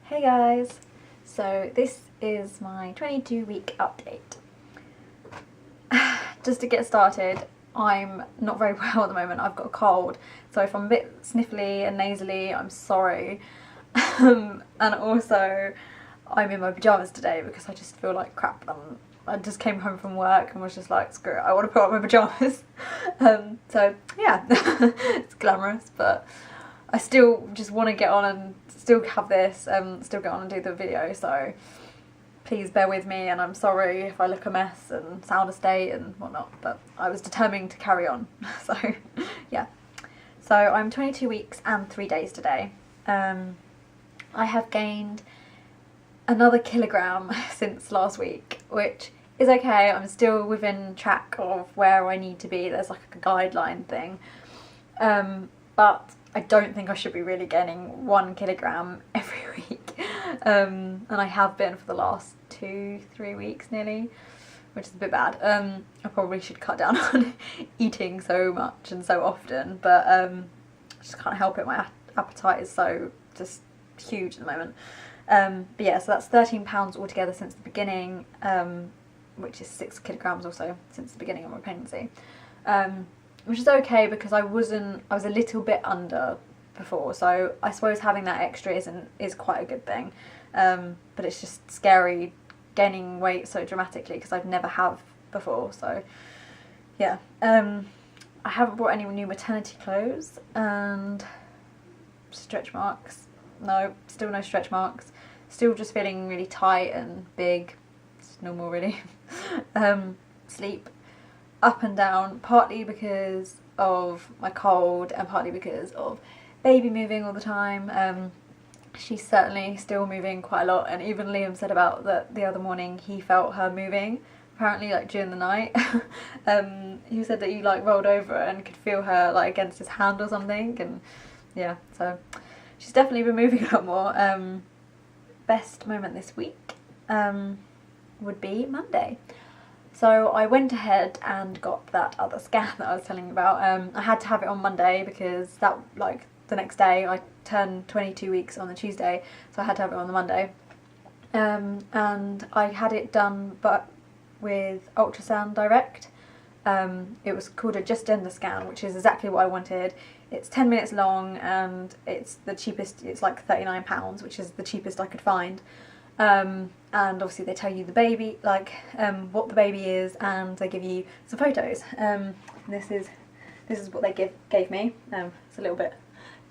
Hey guys, so this is my 22-week update. Just to get started, I'm not very well at the moment. I've got a cold, so if I'm a bit sniffly and nasally, I'm sorry. And also, I'm in my pyjamas today because I just feel like crap. I just came home from work and was just like, screw it, I want to put on my pyjamas. So yeah, it's glamorous, but I still just want to get on and still have this, still get on and do the video, so please bear with me, and I'm sorry if I look a mess and sound a state and whatnot, but I was determined to carry on. So yeah, so I'm 22 weeks and 3 days today. I have gained another kilogram since last week, which is okay. I'm still within track of where I need to be. There's like a guideline thing, but I don't think I should be really gaining 1 kilogram every week, and I have been for the last 2-3 weeks nearly, which is a bit bad. I probably should cut down on eating so much and so often, but I just can't help it. My appetite is so just huge at the moment. But yeah, so that's 13 pounds altogether since the beginning, which is 6 kilograms also since the beginning of my pregnancy. Which is okay because I was a little bit under before, so I suppose having that extra is quite a good thing. But it's just scary gaining weight so dramatically because I've never have before. So yeah, I haven't bought any new maternity clothes and stretch marks. No, still no stretch marks. Still just feeling really tight and big. It's normal really. Sleep up and down, partly because of my cold and partly because of baby moving all the time. She's certainly still moving quite a lot, and even Liam said about that the other morning he felt her moving, apparently like during the night. He said that he like rolled over and could feel her like against his hand or something, and yeah, so she's definitely been moving a lot more. Best moment this week would be Monday. So I went ahead and got that other scan that I was telling you about. I had to have it on Monday because that, like, the next day I turned 22 weeks on the Tuesday, so I had to have it on the Monday. And I had it done but with Ultrasound direct. It was called a just gender scan, which is exactly what I wanted. It's 10 minutes long and it's the cheapest. It's like £39, which is the cheapest I could find. And obviously they tell you the baby, like what the baby is, and they give you some photos. This is what they gave me. It's a little bit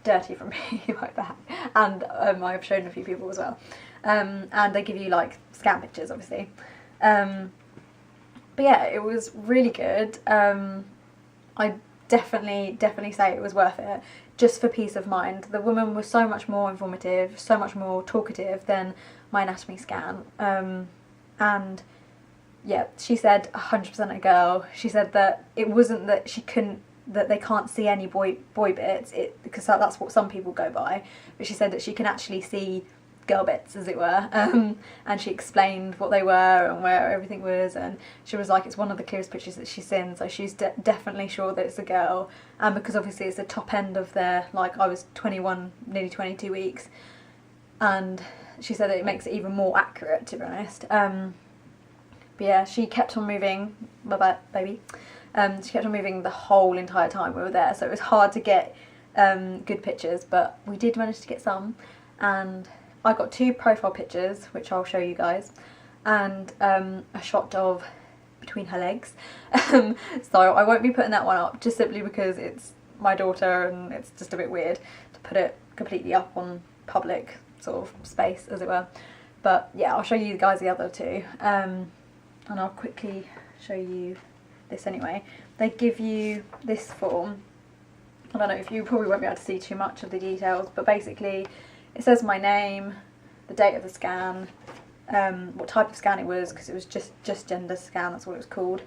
dirty from me, like that, and I've shown a few people as well. And they give you like scan pictures, obviously. But yeah, it was really good. I definitely say it was worth it, just for peace of mind. The woman was so much more informative, so much more talkative than my anatomy scan, and yeah, she said 100% a girl. She said that it wasn't that that they can't see any boy bits, because that's what some people go by, but she said that she can actually see girl bits, as it were, and she explained what they were and where everything was, and she was like, it's one of the clearest pictures that she's seen, so she's definitely sure that it's a girl. And because obviously it's the top end of their, like, I was 21, nearly 22 weeks, and she said that it makes it even more accurate, to be honest. But yeah, she kept on moving, bye baby. She kept on moving the whole entire time we were there, so it was hard to get good pictures, but we did manage to get some. And I got 2 profile pictures, which I'll show you guys, and a shot of between her legs. So I won't be putting that one up, just simply because it's my daughter and it's just a bit weird to put it completely up on public sort of space, as it were. But yeah, I'll show you guys the other 2, and I'll quickly show you this anyway. They give you this form. I don't know if you probably won't be able to see too much of the details, but basically it says my name, the date of the scan, what type of scan it was, because it was just gender scan, that's what it was called.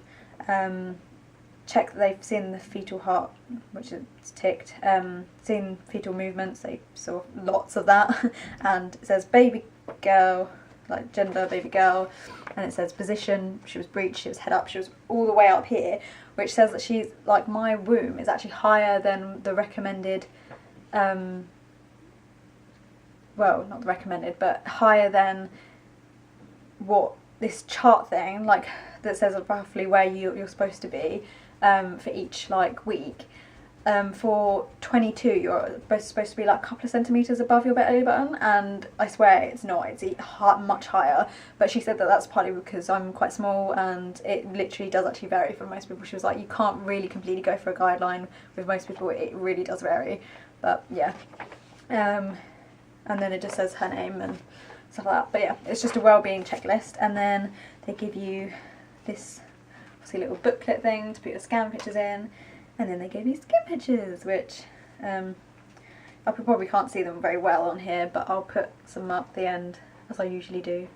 Check that they've seen the fetal heart, which is ticked, seen fetal movements, they saw lots of that, and it says baby girl, like gender baby girl, and it says position, she was breech, she was head up, she was all the way up here, which says that she's, like, my womb is actually higher than the recommended well, not the recommended, but higher than what this chart thing, like, that says roughly where you're supposed to be for each like week. For 22 you're supposed to be like a couple of centimetres above your belly button, and I swear it's not, it's much higher. But she said that that's partly because I'm quite small, and it literally does actually vary for most people. She was like, you can't really completely go for a guideline with most people, it really does vary. But yeah, and then it just says her name and stuff like that. But yeah, it's just a well-being checklist, and then they give you this obviously little booklet thing to put your scan pictures in. And then they gave me skin pictures, which I probably can't see them very well on here, but I'll put some up at the end, as I usually do.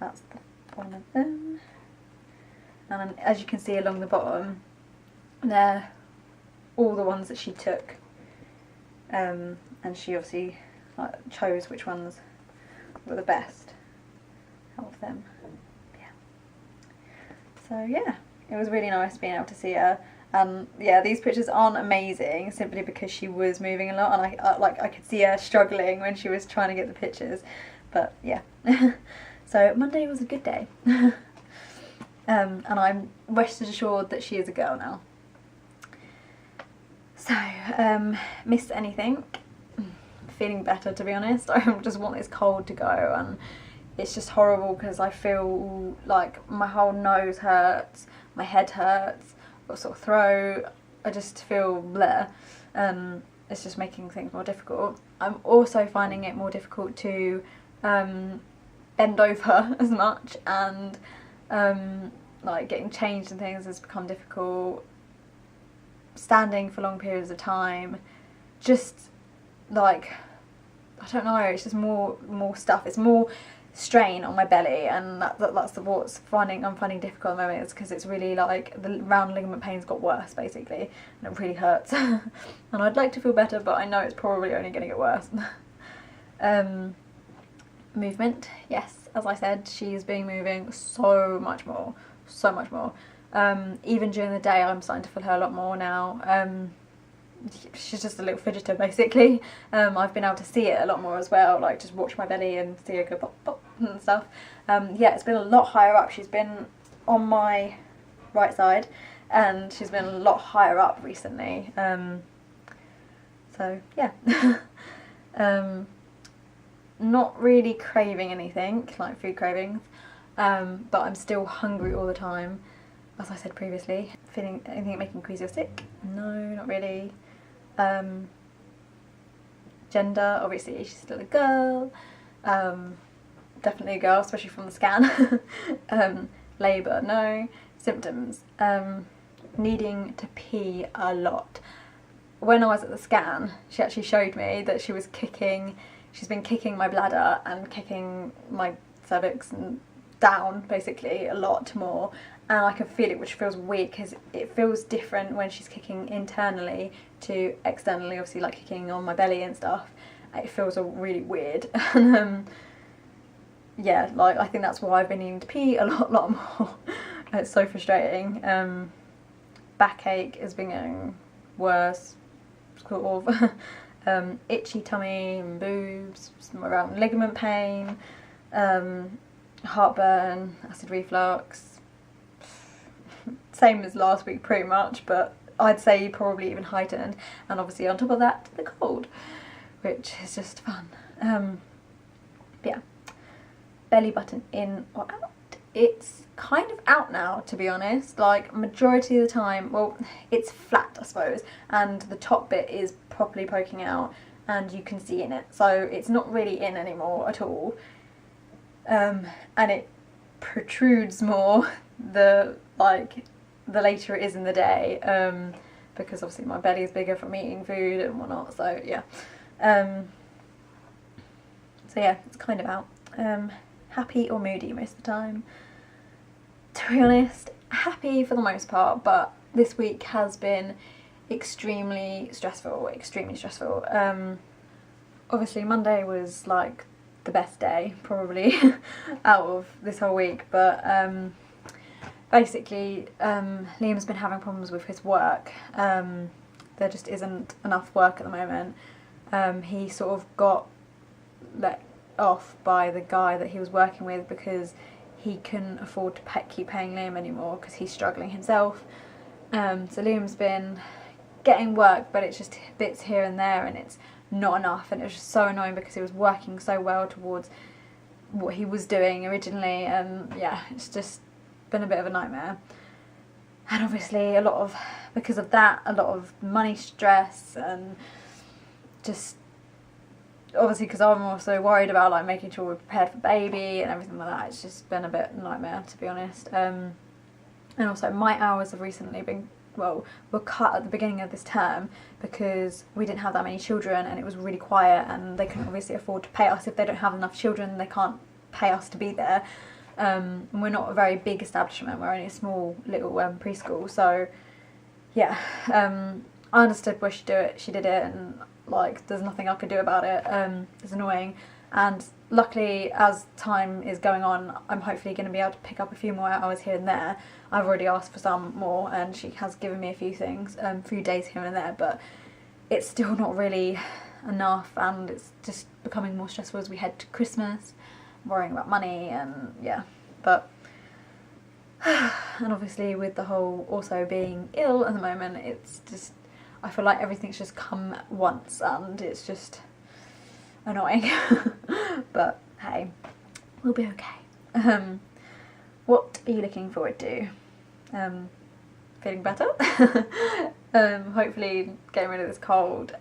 That's one of them. And as you can see along the bottom, they're all the ones that she took. And she obviously chose which ones were the best out of them. Yeah. So yeah, it was really nice being able to see her. Yeah, these pictures aren't amazing simply because she was moving a lot, and I could see her struggling when she was trying to get the pictures. But yeah, so Monday was a good day. And I'm rested assured that she is a girl now. So, missed anything? Feeling better, to be honest. I just want this cold to go, and it's just horrible because I feel like my whole nose hurts, my head hurts, got a sore throat, I just feel bleh. It's just making things more difficult. I'm also finding it more difficult to bend over as much, and like getting changed and things has become difficult. Standing for long periods of time, just like, I don't know, it's just more stuff. It's more strain on my belly, and that's what's I'm finding difficult at the moment, is because it's really like the round ligament pains got worse basically, and it really hurts. And I'd like to feel better, but I know it's probably only going to get worse. Movement, yes, as I said, she's been moving so much more. Even during the day I'm starting to feel her a lot more now. She's just a little fidgeter basically. I've been able to see it a lot more as well, like just watch my belly and see her go pop pop and stuff. Yeah, it's been a lot higher up. She's been on my right side, and she's been a lot higher up recently. So yeah. Not really craving anything, like food cravings, but I'm still hungry all the time, as I said previously. Feeling anything making me queasy or sick? No, not really. Gender, obviously she's still a girl, definitely a girl, especially from the scan. Labour, no. Symptoms, needing to pee a lot. When I was at the scan, she actually showed me that she's been kicking my bladder and kicking my cervix and down basically a lot more, and I can feel it, which feels weird because it feels different when she's kicking internally to externally, obviously like kicking on my belly and stuff. It feels really weird. And yeah, like I think that's why I've been needing to pee a lot more. It's so frustrating. Backache has been getting worse, sort of. Itchy tummy and boobs, some around ligament pain, heartburn, acid reflux. Same as last week pretty much, but I'd say probably even heightened, and obviously on top of that the cold, which is just fun. Yeah, belly button in or out? It's kind of out now, to be honest. Like majority of the time, well, it's flat I suppose, and the top bit is properly poking out and you can see in it, so it's not really in anymore at all. And it protrudes more the later it is in the day, because obviously my belly is bigger from eating food and whatnot, so yeah. So yeah, it's kind of out. Happy or moody most of the time. To be honest, happy for the most part, but this week has been extremely stressful. Obviously Monday was like the best day probably out of this whole week, but basically Liam's been having problems with his work. There just isn't enough work at the moment. He sort of got let off by the guy that he was working with because he couldn't afford to keep paying Liam anymore because he's struggling himself. So Liam's been getting work, but it's just bits here and there, and it's not enough, and it was just so annoying because he was working so well towards what he was doing originally, and yeah, it's just been a bit of a nightmare. And obviously because of that, a lot of money stress, and just obviously because I'm also worried about like making sure we're prepared for baby and everything like that. It's just been a bit of a nightmare, to be honest. And also my hours have recently been, were cut at the beginning of this term because we didn't have that many children and it was really quiet, and they couldn't obviously afford to pay us. If they don't have enough children, they can't pay us to be there. And we're not a very big establishment, we're only a small little preschool, so yeah, I understood why she did it, and like there's nothing I could do about it. It's annoying, and luckily as time is going on, I'm hopefully going to be able to pick up a few more hours here and there. I've already asked for some more and she has given me a few things, a few days here and there, but it's still not really enough, and it's just becoming more stressful as we head to Christmas, worrying about money, and yeah, but and obviously with the whole also being ill at the moment, it's just, I feel like everything's just come at once and it's just annoying. But hey, we'll be okay. What are you looking forward to? Feeling better? Hopefully getting rid of this cold.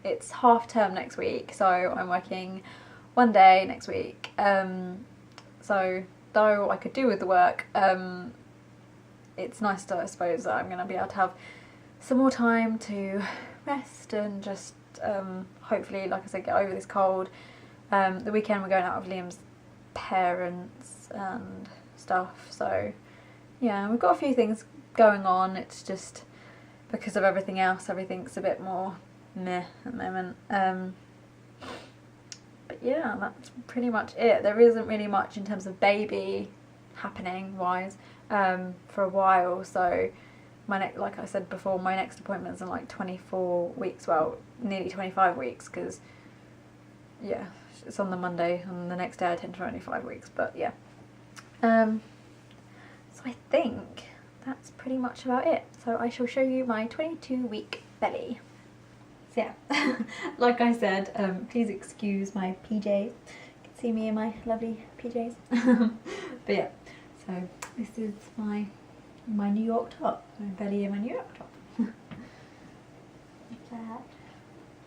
It's half term next week, so I'm working one day next week. So though I could do with the work, it's nice to, I suppose, that I'm going to be able to have some more time to rest and just hopefully, like I said, get over this cold. The weekend we're going out with Liam's parents and stuff, so yeah, we've got a few things going on. It's just because of everything else, everything's a bit more meh at the moment. But yeah, that's pretty much it. There isn't really much in terms of baby happening wise for a while, so like I said before, my next appointment's in like 24 weeks, well, nearly 25 weeks, because yeah, it's on the Monday, and the next day I tend to 25 weeks, but yeah. So I think that's pretty much about it. So I shall show you my 22-week belly. So yeah, like I said, please excuse my PJs. You can see me in my lovely PJs. But yeah, so this is my New York top, my belly in my New York top. Like that.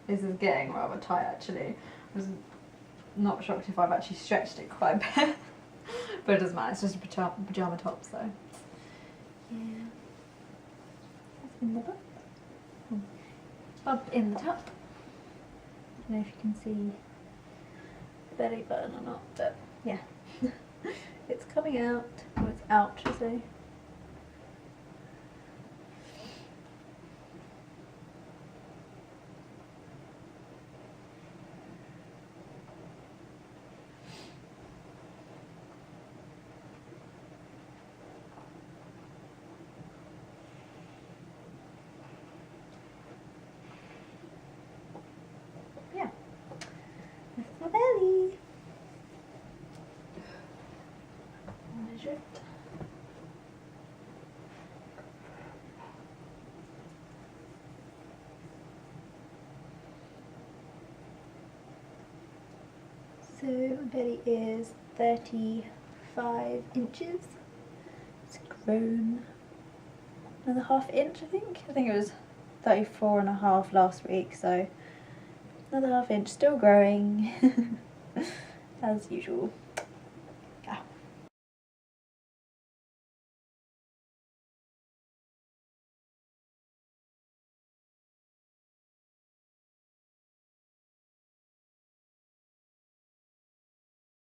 This is getting rather tight actually. I was not shocked if I've actually stretched it quite a bit. But it doesn't matter, it's just a pyjama top, so yeah. That's in the bump. Bump in the top. I don't know if you can see the belly button or not, but yeah. It's coming out, or it's out, should I say. My belly. Measure it. So my belly is 35 inches. It's grown another ½ inch, I think. I think it was 34.5 last week, so another ½ inch, still growing, as usual.